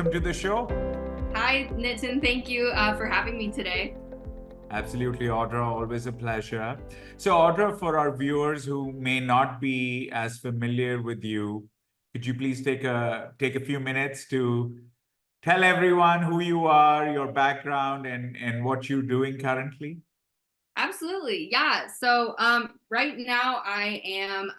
welcome to the show. Hi, Nitin. Thank you for having me today. Absolutely, Audra, always a pleasure. So, Audra, for our viewers who may not be as familiar with you, could you please take a few minutes to tell everyone who you are, your background, and what you're doing currently? Absolutely. Yeah. So right now I am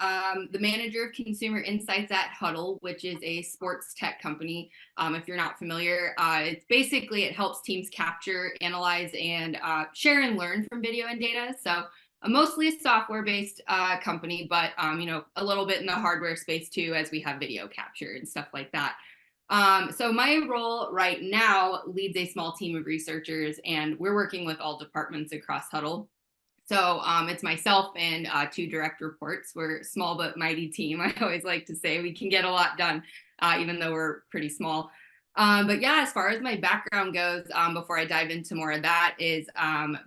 the manager of consumer insights at Huddle, which is a sports tech company. If you're not familiar, it's basically it helps teams capture, analyze, and share and learn from video and data. So mostly a software-based company, but a little bit in the hardware space too, as we have video capture and stuff like that. So my role right now leads a small team of researchers, and we're working with all departments across Huddle. So it's myself and two direct reports. We're a small but mighty team. I always like to say we can get a lot done, even though we're pretty small. But yeah, as far as my background goes, before I dive into more of that, is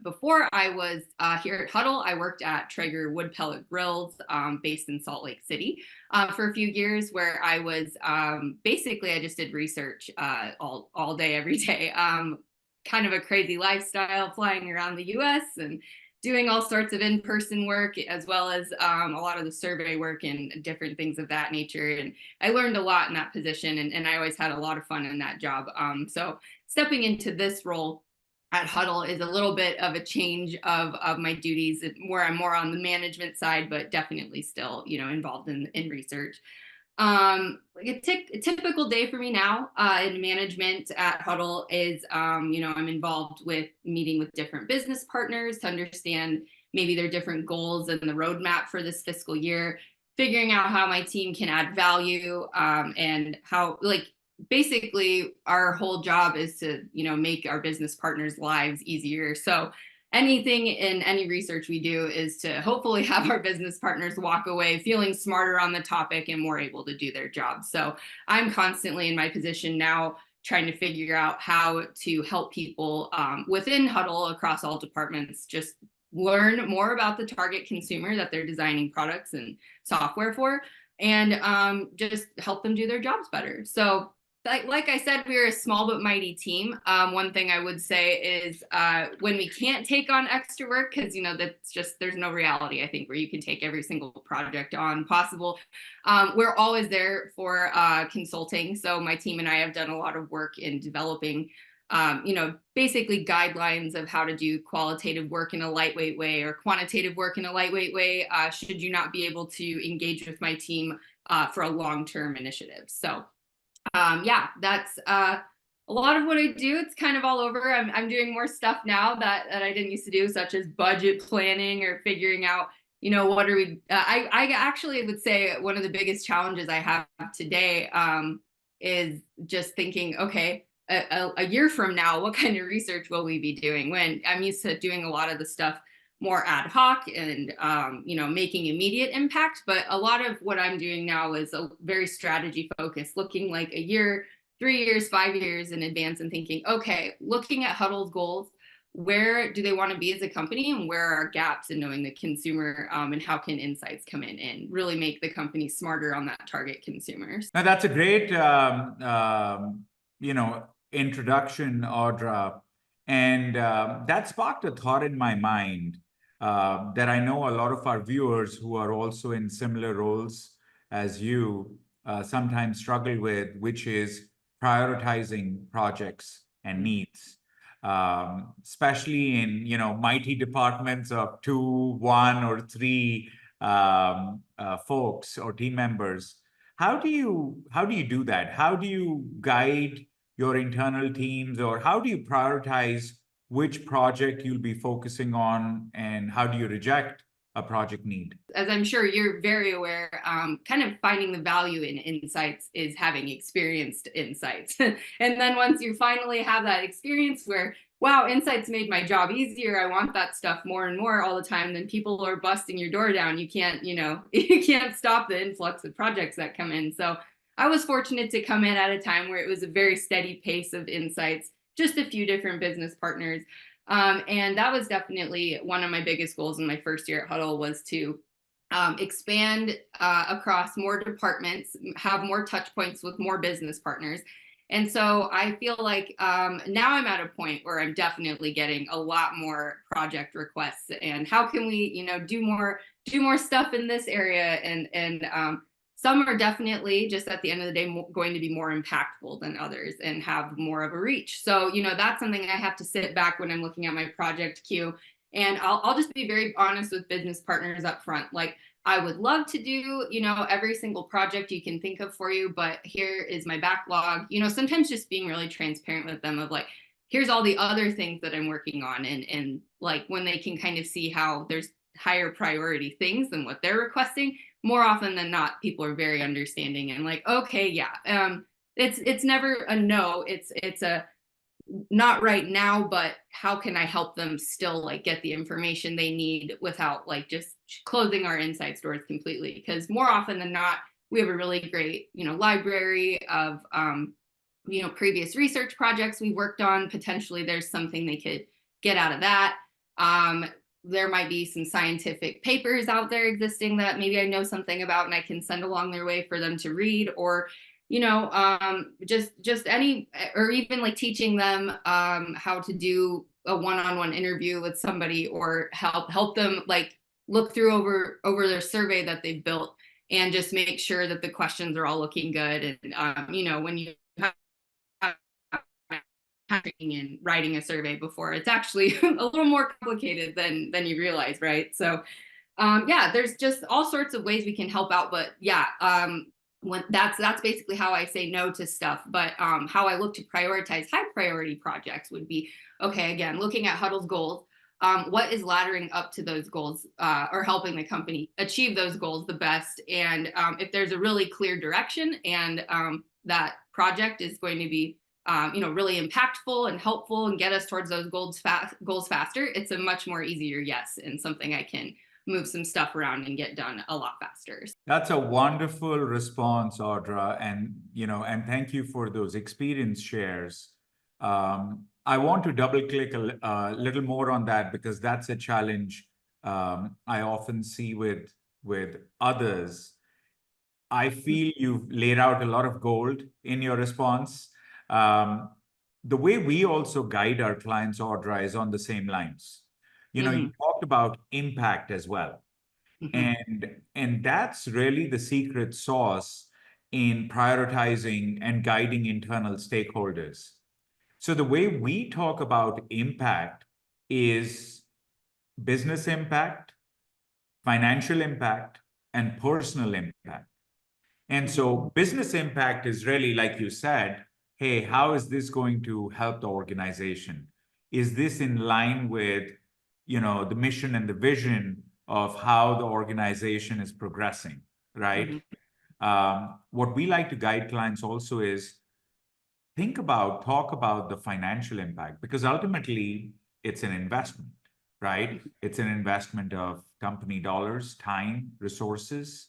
before I was here at Huddle, I worked at Traeger Wood Pellet Grills, based in Salt Lake City, for a few years, where I was basically I just did research all day, every day. Kind of a crazy lifestyle, flying around the U.S. and doing all sorts of in-person work, as well as a lot of the survey work and different things of that nature. And I learned a lot in that position, and I always had a lot of fun in that job. So stepping into this role at Huddle is a little bit of a change of my duties, where I'm more on the management side, but definitely still, involved in research. Like a typical day for me now in management at Huddle is, I'm involved with meeting with different business partners to understand maybe their different goals and the roadmap for this fiscal year, figuring out how my team can add value, and how, like, basically our whole job is to, make our business partners' lives easier. So anything in any research we do is to hopefully have our business partners walk away feeling smarter on the topic and more able to do their job. So I'm constantly in my position now trying to figure out how to help people within Huddle across all departments just learn more about the target consumer that they're designing products and software for, and just help them do their jobs better. So like I said, we're a small but mighty team. One thing I would say is when we can't take on extra work, because that's just, there's no reality, I think, where you can take every single project on possible. We're always there for consulting. So my team and I have done a lot of work in developing basically guidelines of how to do qualitative work in a lightweight way or quantitative work in a lightweight way, should you not be able to engage with my team for a long-term initiative. So yeah, that's a lot of what I do. It's kind of all over. I'm doing more stuff now that I didn't used to do, such as budget planning or figuring out, what are we, I actually would say one of the biggest challenges I have today is just thinking, okay, a year from now, what kind of research will we be doing? When I'm used to doing a lot of the stuff more ad hoc and making immediate impact, but a lot of what I'm doing now is a very strategy focused, looking like a year, 3 years, 5 years in advance, and thinking, okay, looking at Huddle's goals, where do they want to be as a company, and where are our gaps in knowing the consumer, and how can insights come in and really make the company smarter on that target consumers. Now, that's a great, introduction, Audra. And that sparked a thought in my mind that I know a lot of our viewers who are also in similar roles as you sometimes struggle with, which is prioritizing projects and needs, especially in mighty departments of 2, 1, or 3 folks or team members. How do you do that? How do you guide your internal teams, or how do you prioritize which project you'll be focusing on, and how do you reject a project need? As I'm sure you're very aware, kind of finding the value in insights is having experienced insights. And then once you finally have that experience where, wow, insights made my job easier, I want that stuff more and more all the time, then people are busting your door down. You can't, you can't stop the influx of projects that come in. So I was fortunate to come in at a time where it was a very steady pace of insights, just a few different business partners. And that was definitely one of my biggest goals in my first year at Huddle, was to expand across more departments, have more touch points with more business partners. And so I feel like now I'm at a point where I'm definitely getting a lot more project requests, and how can we, do more stuff in this area, and some are definitely just at the end of the day going to be more impactful than others and have more of a reach. So, that's something I have to sit back when I'm looking at my project queue. And I'll just be very honest with business partners up front. Like, I would love to do, every single project you can think of for you, but here is my backlog. Sometimes just being really transparent with them of like, here's all the other things that I'm working on. And like when they can kind of see how there's higher priority things than what they're requesting, more often than not, people are very understanding and like, okay, yeah. It's never a no. It's a not right now, but how can I help them still like get the information they need without like just closing our insights doors completely? Because more often than not, we have a really great, library of previous research projects we worked on. Potentially there's something they could get out of that. There might be some scientific papers out there existing that maybe I know something about and I can send along their way for them to read, or just any, or even like teaching them how to do a one-on-one interview with somebody, or help them like look through over their survey that they've built, and just make sure that the questions are all looking good. And when you have and writing a survey before, it's actually a little more complicated than you realize, right? So yeah, there's just all sorts of ways we can help out. But yeah, when that's basically how I say no to stuff. But how I look to prioritize high priority projects would be, okay, again, looking at Huddle's goals. What is laddering up to those goals, or helping the company achieve those goals the best? And if there's a really clear direction, and that project is going to be really impactful and helpful and get us towards those goals faster, it's a much more easier yes, and something I can move some stuff around and get done a lot faster. That's a wonderful response, Audra, and thank you for those experience shares. I want to double click a little more on that, because that's a challenge I often see with others. I feel you've laid out a lot of gold in your response. The way we also guide our clients, Audra, is on the same lines. You talked about impact as well. And that's really the secret sauce in prioritizing and guiding internal stakeholders. So the way we talk about impact is business impact, financial impact, and personal impact. And so business impact is really, like you said, hey, how is this going to help the organization? Is this in line with, the mission and the vision of how the organization is progressing, right? What we like to guide clients also is talk about the financial impact, because ultimately it's an investment, right? It's an investment of company dollars, time, resources.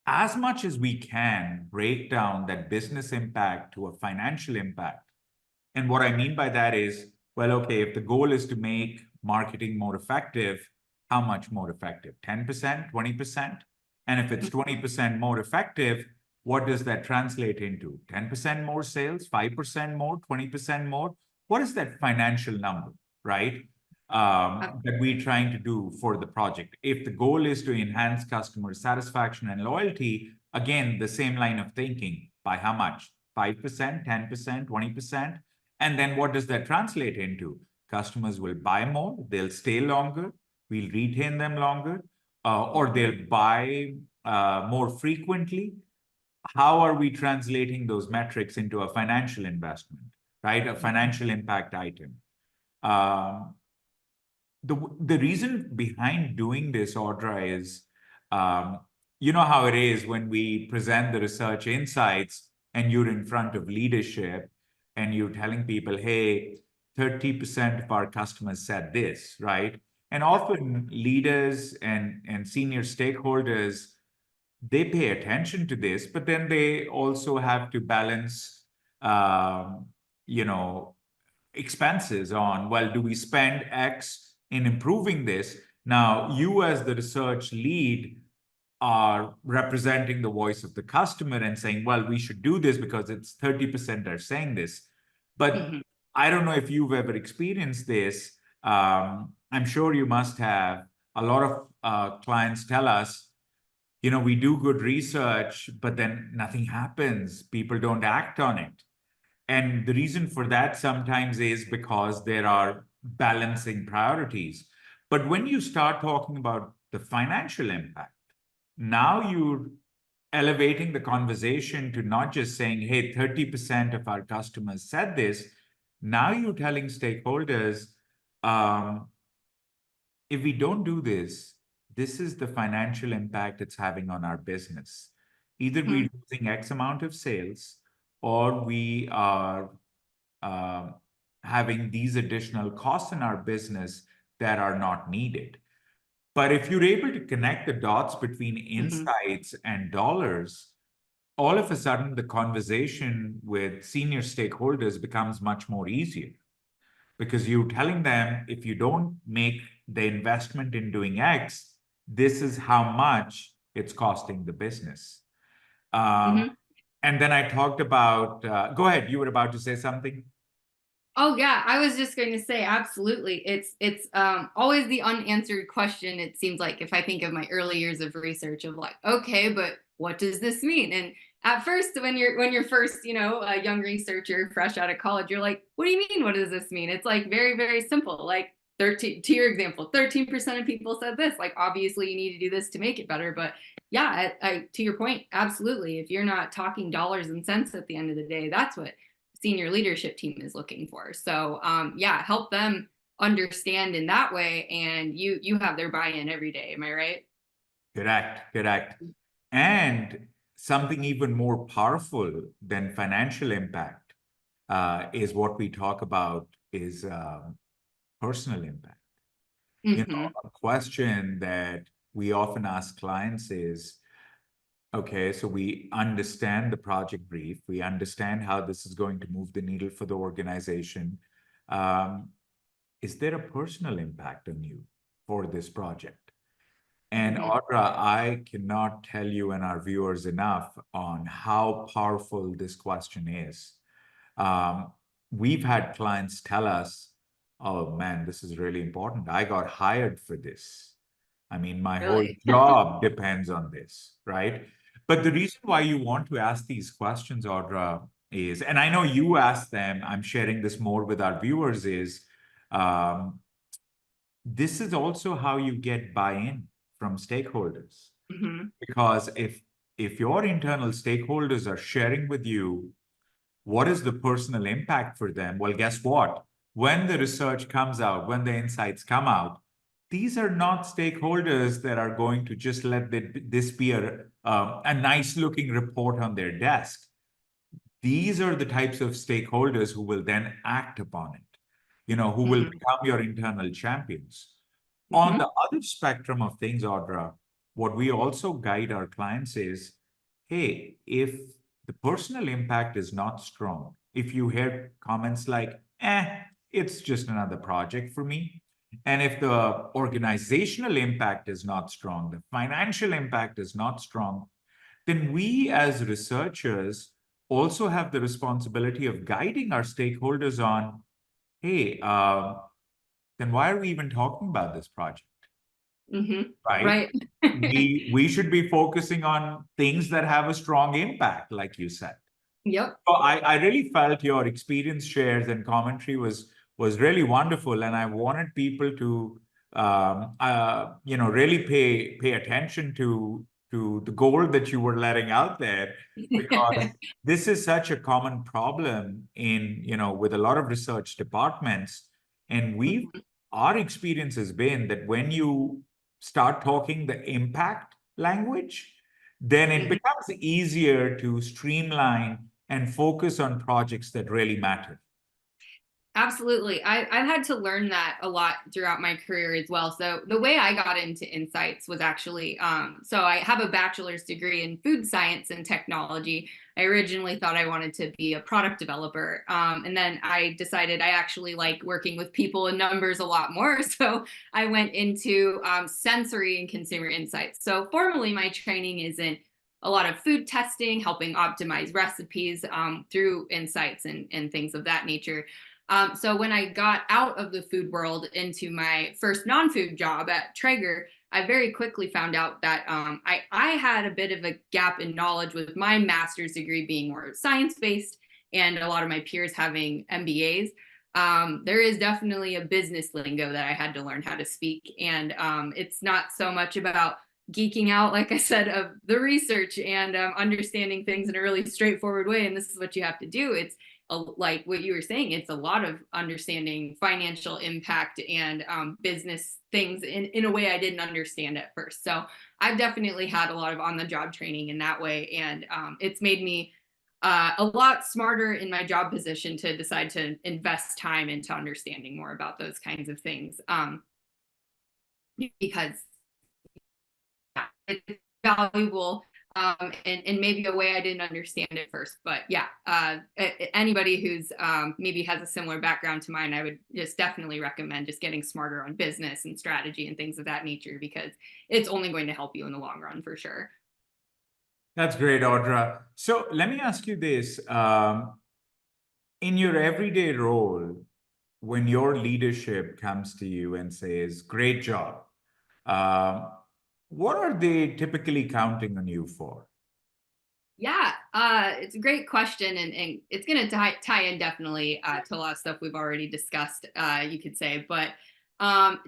As much as we can, break down that business impact to a financial impact. And what I mean by that is, well, okay, if the goal is to make marketing more effective, how much more effective? 10%, 20%? And if it's 20% more effective, what does that translate into? 10% more sales, 5% more, 20% more? What is that financial number, right? That we're trying to do for the project. If the goal is to enhance customer satisfaction and loyalty, again, the same line of thinking. By how much? 5%, 10%, 20%? And then what does that translate into? Customers will buy more, they'll stay longer, we'll retain them longer, or they'll buy more frequently. How are we translating those metrics into a financial investment, right? A financial impact item. The reason behind doing this, Audra, is you know how it is when we present the research insights and you're in front of leadership and you're telling people, hey, 30% of our customers said this, right? And often leaders and senior stakeholders, they pay attention to this, but then they also have to balance, expenses on, well, do we spend X in improving this? Now, you as the research lead are representing the voice of the customer and saying, well, we should do this because it's 30% are saying this. But Mhm. I don't know if you've ever experienced this. I'm sure you must have. A lot of clients tell us, we do good research, but then nothing happens. People don't act on it. And the reason for that sometimes is because there are balancing priorities. But when you start talking about the financial impact, now you're elevating the conversation to not just saying, hey, 30% of our customers said this. Now you're telling stakeholders, um, if we don't do this, this is the financial impact it's having on our business. Either we're losing X amount of sales, or we are uh, having these additional costs in our business that are not needed. But if you're able to connect the dots between Mhm. insights and dollars, all of a sudden the conversation with senior stakeholders becomes much more easier, because you're telling them, if you don't make the investment in doing X, this is how much it's costing the business. Um, Mhm. and then I talked about, go ahead, you were about to say something. Oh yeah, I was just going to say absolutely. It's always the unanswered question. It seems like, if I think of my early years of research, of like, okay, but what does this mean? And at first, when you're first, a young researcher fresh out of college, you're like, what do you mean? What does this mean? It's like very, very simple. Like 13, to your example, 13% of people said this. Like, obviously you need to do this to make it better. But yeah, to your point, absolutely. If you're not talking dollars and cents at the end of the day, that's what senior leadership team is looking for. So yeah, help them understand in that way, and you have their buy-in every day. Am I right? Correct, correct. And something even more powerful than financial impact is what we talk about is personal impact. Mm-hmm. A question that we often ask clients is, okay, so we understand the project brief, we understand how this is going to move the needle for the organization. Um, is there a personal impact on you for this project? And Mm-hmm. Audra, I cannot tell you and our viewers enough on how powerful this question is. Um, we've had clients tell us, oh man, this is really important. I got hired for this. I mean, my whole Really? job depends on this, right? But the reason why you want to ask these questions, Audra, is, and I know you ask them, I'm sharing this more with our viewers, is um, this is also how you get buy-in from stakeholders. Mm-hmm. Because if your internal stakeholders are sharing with you what is the personal impact for them, well, guess what? When the research comes out, when the insights come out, these are not stakeholders that are going to just let this be a nice looking report on their desk. These are the types of stakeholders who will then act upon it, who will Mm-hmm. become your internal champions. On Mm-hmm. the other spectrum of things, Audra, what we also guide our clients is, hey, if the personal impact is not strong, if you hear comments like, it's just another project for me, and if the organizational impact is not strong, the financial impact is not strong, then we as researchers also have the responsibility of guiding our stakeholders on, hey, then why are we even talking about this project? Mm-hmm. Right? Right. We should be focusing on things that have a strong impact, like you said. Yep. So I really felt your experience shares and commentary was really wonderful, and I wanted people to really pay attention to the gold that you were letting out there, because this is such a common problem in with a lot of research departments, and Mhm. our experience has been that when you start talking the impact language, then it Mhm. becomes easier to streamline and focus on projects that really matter. Absolutely. I've had to learn that a lot throughout my career as well. So the way I got into insights was actually, so I have a bachelor's degree in food science and technology. I originally thought I wanted to be a product developer. And then I decided I actually like working with people and numbers a lot more. So I went into sensory and consumer insights. So formally, my training is in a lot of food testing, helping optimize recipes through insights and things of that nature. So when I got out of the food world into my first non-food job at Traeger, I very quickly found out that I had a bit of a gap in knowledge with my master's degree being more science-based and a lot of my peers having MBAs. There is definitely a business lingo that I had to learn how to speak. And it's not so much about geeking out, like I said, of the research and understanding things in a really straightforward way. And this is what you have to do. It's like what you were saying, it's a lot of understanding financial impact and business things in a way I didn't understand at first. So I've definitely had a lot of on the job training in that way. And it's made me a lot smarter in my job position to decide to invest time into understanding more about those kinds of things. Because it's valuable and maybe a way I didn't understand it first. But yeah, anybody who's maybe has a similar background to mine, I would just definitely recommend just getting smarter on business and strategy and things of that nature, because it's only going to help you in the long run for sure. That's great, Audra. So let me ask you this. In your everyday role, when your leadership comes to you and says, great job, um, what are they typically counting on you for? Yeah, it's a great question, and it's going to tie in definitely to a lot of stuff we've already discussed, you could say. But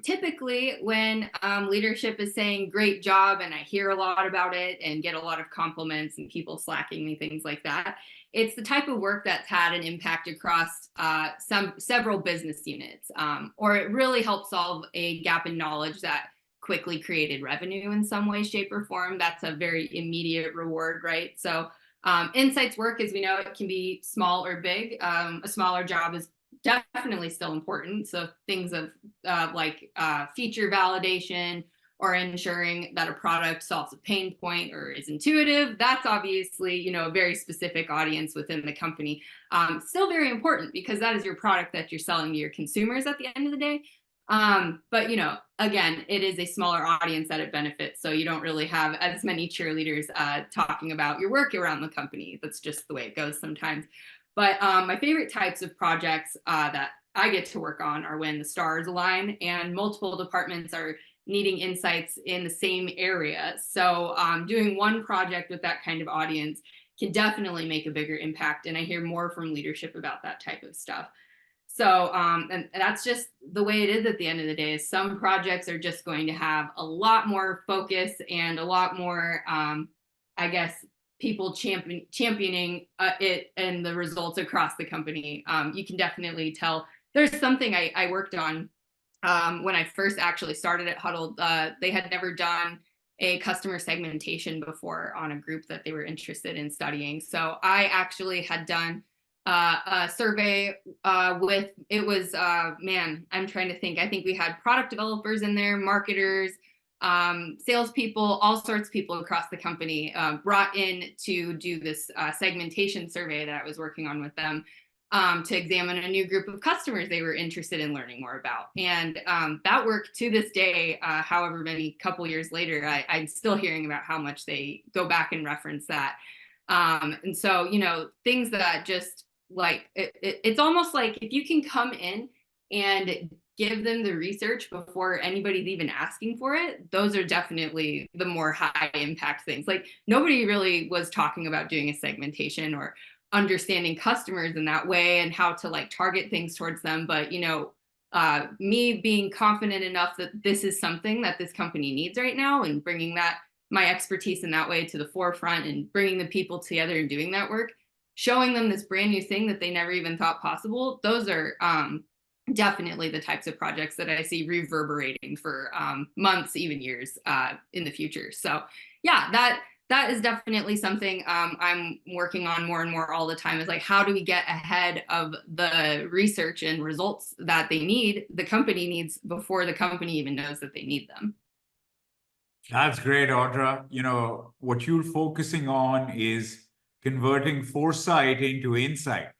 typically, when leadership is saying "great job," and I hear a lot about it and get a lot of compliments and people slacking me, things like that, it's the type of work that's had an impact across several business units, or it really helps solve a gap in knowledge that quickly created revenue in some way, shape, or form. That's a very immediate reward, right? So insights work, as we know, it can be small or big. A smaller job is definitely still important. So things of like feature validation or ensuring that a product solves a pain point or is intuitive, that's obviously, you know, a very specific audience within the company. Still very important because that is your product that you're selling to your consumers at the end of the day. But you know, again, it is a smaller audience that it benefits, so you don't really have as many cheerleaders talking about your work around the company. That's just the way it goes sometimes. But my favorite types of projects that I get to work on are when the stars align and multiple departments are needing insights in the same area. So doing one project with that kind of audience can definitely make a bigger impact, and I hear more from leadership about that type of stuff. So, and that's just the way it is at the end of the day. Is some projects are just going to have a lot more focus and a lot more, I guess, people championing it and the results across the company. You can definitely tell. There's something I worked on when I first actually started at Huddle. They had never done a customer segmentation before on a group that they were interested in studying. So I actually had done a survey with, it was, man, I'm trying to think. I think we had product developers in there, marketers, salespeople, all sorts of people across the company brought in to do this segmentation survey that I was working on with them to examine a new group of customers they were interested in learning more about. And that work to this day, however many couple years later, I'm still hearing about how much they go back and reference that. And so, you know, things that just like, it's almost like if you can come in and give them the research before anybody's even asking for it, those are definitely the more high impact things. Like nobody really was talking about doing a segmentation or understanding customers in that way and how to like target things towards them. But, you know, me being confident enough that this is something that this company needs right now and bringing that my expertise in that way to the forefront and bringing the people together and doing that work, showing them this brand new thing that they never even thought possible. Those are definitely the types of projects that I see reverberating for months, even years in the future. So yeah, that is definitely something I'm working on more and more all the time, is like, how do we get ahead of the research and results that the company needs, before the company even knows that they need them. That's great, Audra. What you're focusing on is converting foresight into insight,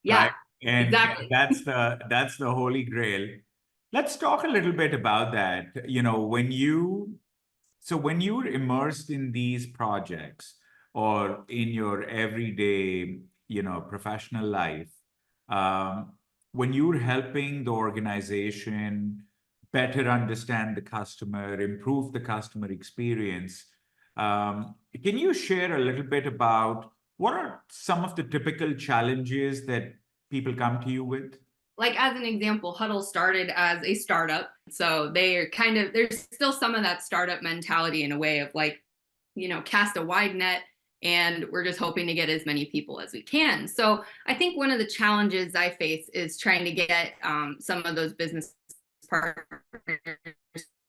Yeah, right? And exactly. that's the holy grail. Let's talk a little bit about that. When you're immersed in these projects or in your everyday, professional life, um, when you're helping the organization better understand the customer, improve the customer experience, can you share a little bit about what are some of the typical challenges that people come to you with? Like, as an example, Huddle started as a startup. So there's still some of that startup mentality, in a way of like, cast a wide net, and we're just hoping to get as many people as we can. So I think one of the challenges I face is trying to get some of those business partners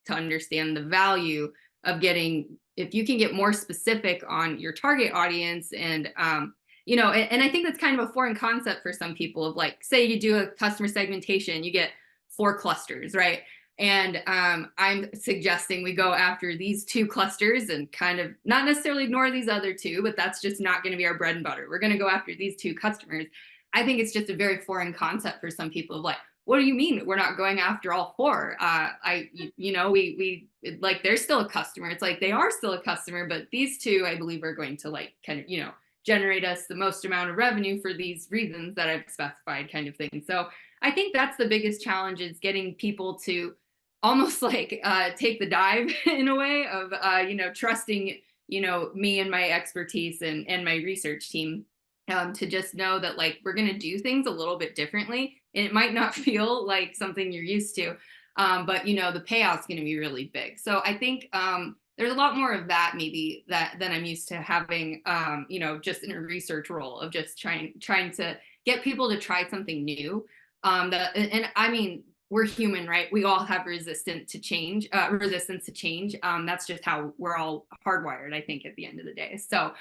to understand the value of getting, if you can get more specific on your target audience, and I think that's kind of a foreign concept for some people, of like, say you do a customer segmentation, you get 4 clusters, right? And I'm suggesting we go after these 2 clusters and kind of not necessarily ignore these other 2, but that's just not going to be our bread and butter. We're going to go after these 2 customers. I think it's just a very foreign concept for some people, of like, what do you mean we're not going after all 4? We like, they're still a customer. It's like, they are still a customer, but these 2, I believe, are going to like kind of, generate us the most amount of revenue for these reasons that I've specified, kind of thing. So I think that's the biggest challenge, is getting people to almost like take the dive in a way of, trusting, me and my expertise and my research team, to just know that, like, we're going to do things a little bit differently. And it might not feel like something you're used to. But, the payout's going to be really big. So I think there's a lot more of that, maybe, than I'm used to having, just in a research role, of just trying to get people to try something new. And I mean, we're human, right? We all have resistance to change. That's just how we're all hardwired, I think, at the end of the day. So,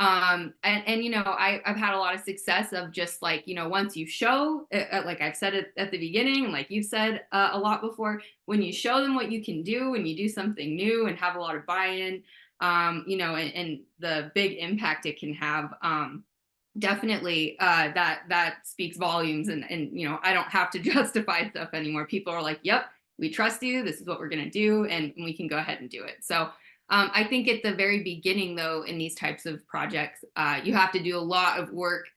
I've had a lot of success of just like, once you show, like I've said it at the beginning, and like you've said a lot before, when you show them what you can do, and you do something new and have a lot of buy-in, and the big impact it can have, definitely, that speaks volumes. And I don't have to justify stuff anymore. People are like, yep, we trust you, this is what we're going to do, and we can go ahead and do it. So I think at the very beginning, though, in these types of projects, you have to do a lot of work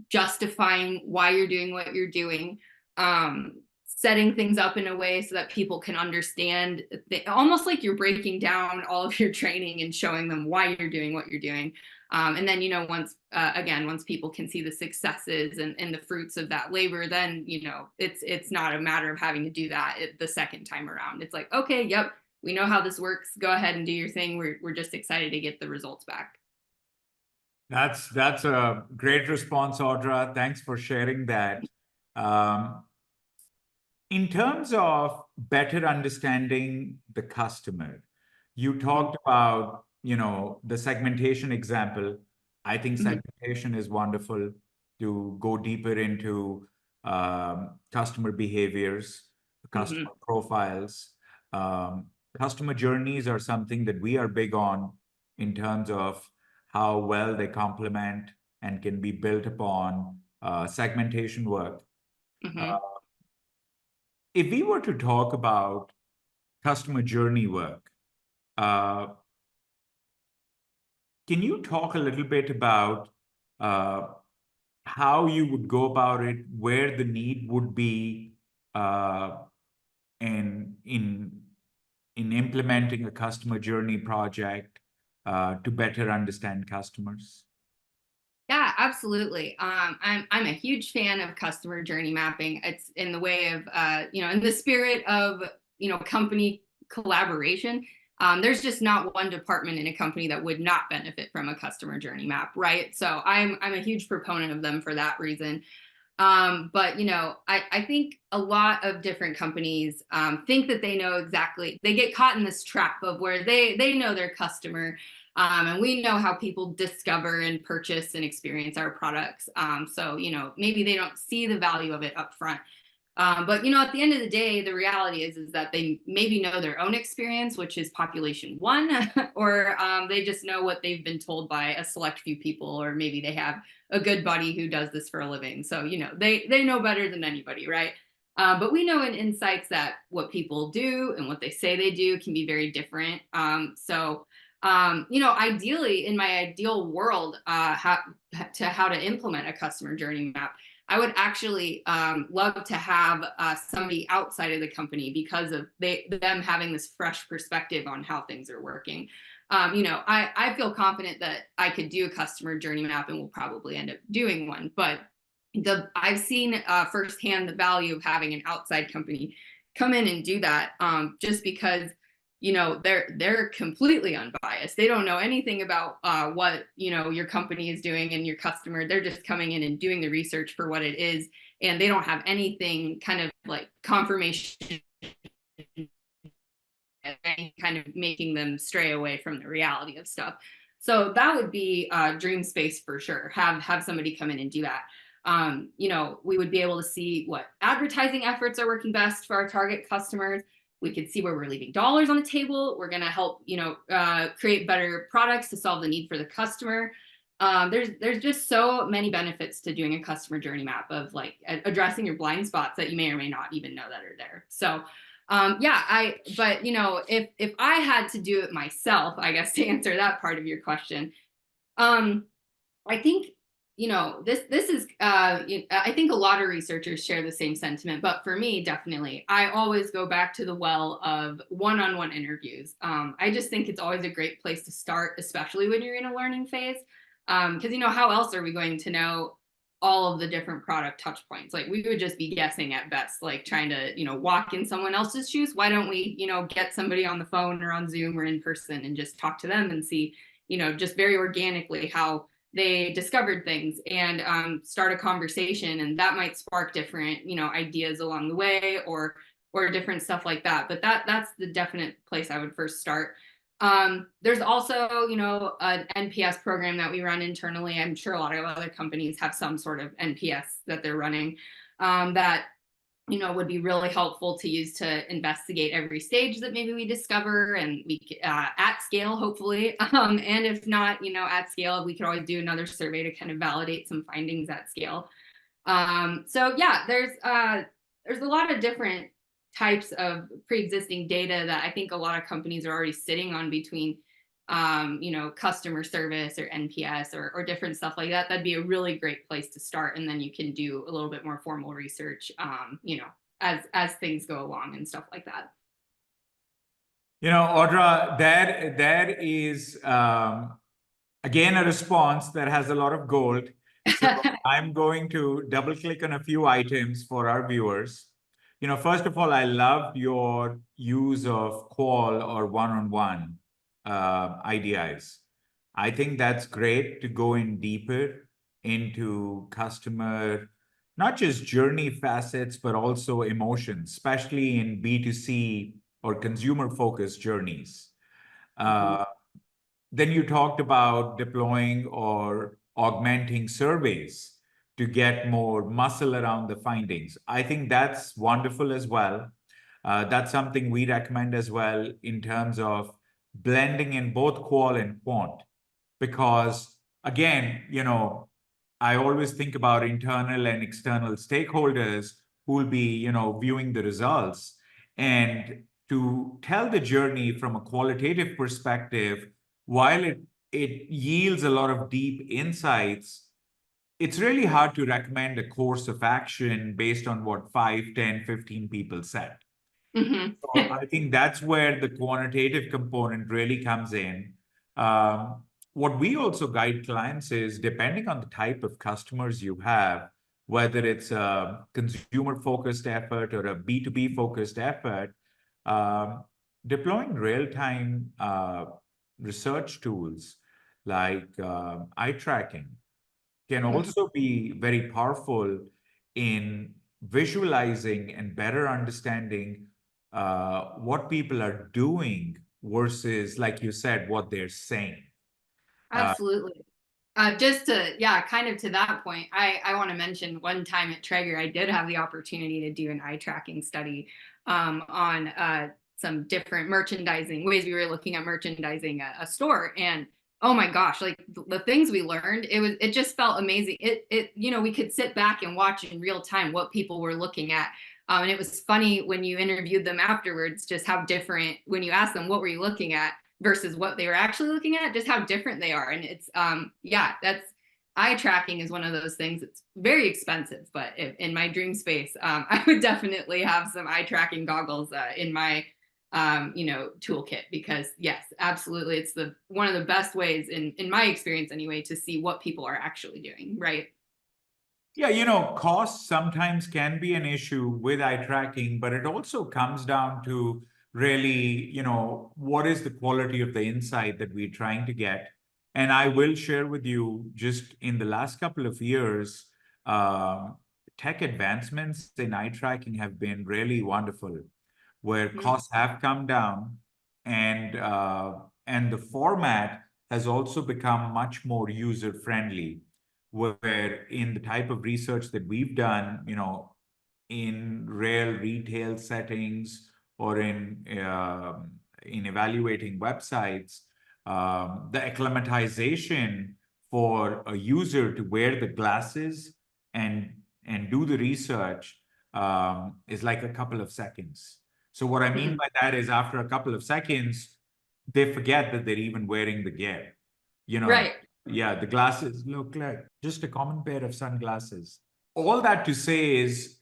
justifying why you're doing what you're doing, setting things up in a way so that people can understand, almost like you're breaking down all of your training and showing them why you're doing what you're doing. And then, once people can see the successes and the fruits of that labor, then, it's not a matter of having to do that the second time around. It's like, okay, yep, we know how this works. Go ahead and do your thing. We're just excited to get the results back. That's a great response, Audra. Thanks for sharing that. Um, in terms of better understanding the customer, you talked about, the segmentation example. I think Mhm, segmentation is wonderful to go deeper into customer behaviors, mhm, customer profiles. Um, Customer journeys are something that we are big on in terms of how well they complement and can be built upon segmentation work. mhm. Uh, if we were to talk about customer journey work, uh, can you talk a little bit about uh, how you would go about it, where the need would be uh, in in implementing a customer journey project to better understand customers? Yeah, absolutely. I'm a huge fan of customer journey mapping. It's in the way of, in the spirit of, company collaboration. There's just not one department in a company that would not benefit from a customer journey map, right? So I'm a huge proponent of them for that reason. But I think a lot of different companies think that they know exactly. They get caught in this trap of where they know their customer, And we know how people discover and purchase and experience our products. So, maybe they don't see the value of it up front. But at the end of the day, the reality is that they maybe know their own experience, which is population one, or they just know what they've been told by a select few people, or maybe they have a good buddy who does this for a living. So they know better than anybody, right? But we know in insights that what people do and what they say they do can be very different. Ideally, in my ideal world, how to implement a customer journey map, I would actually love to have somebody outside of the company, because of them having this fresh perspective on how things are working. I feel confident that I could do a customer journey map, and will probably end up doing one. But I've seen firsthand the value of having an outside company come in and do that, just because they're completely unbiased. They don't know anything about what your company is doing and your customer. They're just coming in and doing the research for what it is, and they don't have anything kind of like confirmation, kind of making them stray away from the reality of stuff. So that would be a dream space for sure. Have somebody come in and do that. We would be able to see what advertising efforts are working best for our target customers. We could see where we're leaving dollars on the table. We're going to help, create better products to solve the need for the customer. There's just so many benefits to doing a customer journey map, of like addressing your blind spots that you may or may not even know that are there. So, if I had to do it myself, I guess, to answer that part of your question, I think this is I think a lot of researchers share the same sentiment, but for me, definitely, I always go back to the well of one-on-one interviews. I just think it's always a great place to start, especially when you're in a learning phase, because how else are we going to know all of the different product touch points? Like, we would just be guessing at best, like trying to walk in someone else's shoes. Why don't we get somebody on the phone or on Zoom or in person and just talk to them and see just very organically how they discovered things, and start a conversation, and that might spark different ideas along the way, or different stuff like that. But that's the definite place I would first start. There's also an NPS program that we run internally. I'm sure a lot of other companies have some sort of NPS that they're running, that would be really helpful to use to investigate every stage that maybe we discover, and we at scale, hopefully. And if not, at scale, we could always do another survey to kind of validate some findings at scale. So yeah, there's a lot of different types of pre-existing data that I think a lot of companies are already sitting on, between customer service or NPS or different stuff like that. That'd be a really great place to start. And then you can do a little bit more formal research, as things go along and stuff like that. Audra, that is again a response that has a lot of gold. So I'm going to double click on a few items for our viewers. First of all, I love your use of call or one-on-one IDIs. I think that's great to go in deeper into customer, not just journey facets, but also emotions, especially in B2C or consumer-focused journeys. Then you talked about deploying or augmenting surveys to get more muscle around the findings. I think that's wonderful as well. That's something we recommend as well, in terms of blending in both qual and quant. Because again, I always think about internal and external stakeholders who will be, viewing the results. And to tell the journey from a qualitative perspective, while it yields a lot of deep insights, it's really hard to recommend a course of action based on what 5, 10, 15 people said. Mm-hmm. So I think that's where the quantitative component really comes in. What we also guide clients is, depending on the type of customers you have, whether it's a consumer-focused effort or a B2B focused effort, deploying real-time research tools like eye tracking can also be very powerful in visualizing and better understanding what people are doing versus, like you said, what they're saying. Absolutely. Just to, yeah, kind of to that point, I want to mention one time at Traeger, I did have the opportunity to do an eye tracking study on some different merchandising ways we were looking at merchandising a store. And oh my gosh, like the things we learned, it just felt amazing. We could sit back and watch in real time what people were looking at. And it was funny when you interviewed them afterwards, just how different, when you asked them, what were you looking at versus what they were actually looking at, just how different they are. And it's, yeah, that's, eye tracking is one of those things. It's very expensive, but if, in my dream space, I would definitely have some eye tracking goggles in my, toolkit, because yes, absolutely. It's one of the best ways in my experience anyway, to see what people are actually doing. Right. Yeah, cost sometimes can be an issue with eye tracking, but it also comes down to really, what is the quality of the insight that we're trying to get. And I will share with you, just in the last couple of years, uh, tech advancements in eye tracking have been really wonderful, where Mhm. costs have come down, and the format has also become much more user friendly, where in the type of research that we've done, in real retail settings or in evaluating websites, the acclimatization for a user to wear the glasses and do the research is like a couple of seconds. So what I mean Mhm. by that is, after a couple of seconds, they forget that they're even wearing the gear. You know, Right. yeah, the glasses look like just a common pair of sunglasses. All that to say is,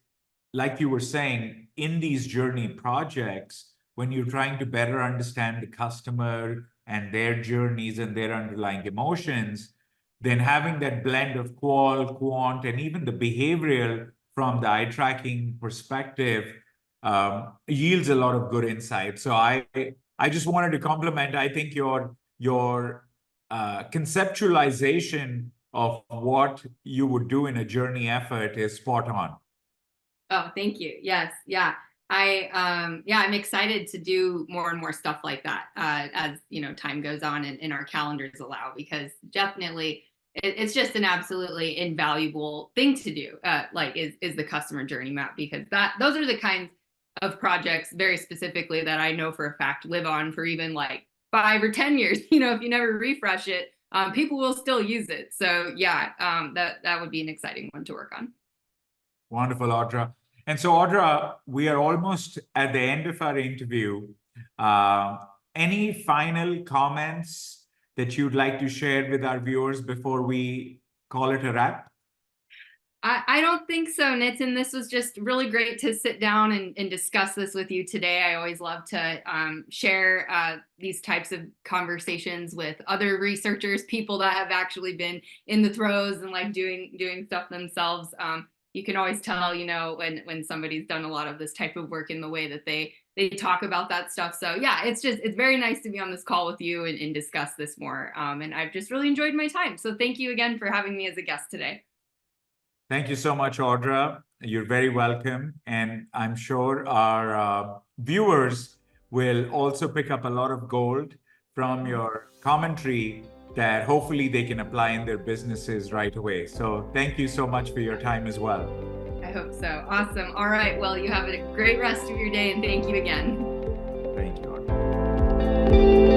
like you were saying, in these journey projects, when you're trying to better understand the customer and their journeys and their underlying emotions, then having that blend of qual, quant, and even the behavioral from the eye tracking perspective yields a lot of good insight. So I just wanted to compliment. I think your conceptualization of what you would do in a journey effort is spot on. Oh, thank you. Yes. Yeah. I'm excited to do more and more stuff like that as time goes on and our calendars allow, because definitely it's just an absolutely invaluable thing to do. Like is the customer journey map, because those are the kinds of projects very specifically that I know for a fact live on for even like 5 or 10 years. If you never refresh it, people will still use it. So yeah, that would be an exciting one to work on. Wonderful, Audra. And so, Audra, we are almost at the end of our interview. Uh, any final comments that you'd like to share with our viewers before we call it a wrap? I don't think so, Nitin. This was just really great to sit down and discuss this with you today. I always love to share these types of conversations with other researchers, people that have actually been in the throes and like doing stuff themselves. You can always tell, when somebody's done a lot of this type of work in the way that they talk about that stuff. So yeah, it's very nice to be on this call with you and discuss this more. And I've just really enjoyed my time. So thank you again for having me as a guest today. Thank you so much, Audra. You're very welcome. And I'm sure our viewers will also pick up a lot of gold from your commentary that hopefully they can apply in their businesses right away. So thank you so much for your time as well. I hope so. Awesome. All right. Well, you have a great rest of your day, and thank you again. Thank you, Audra.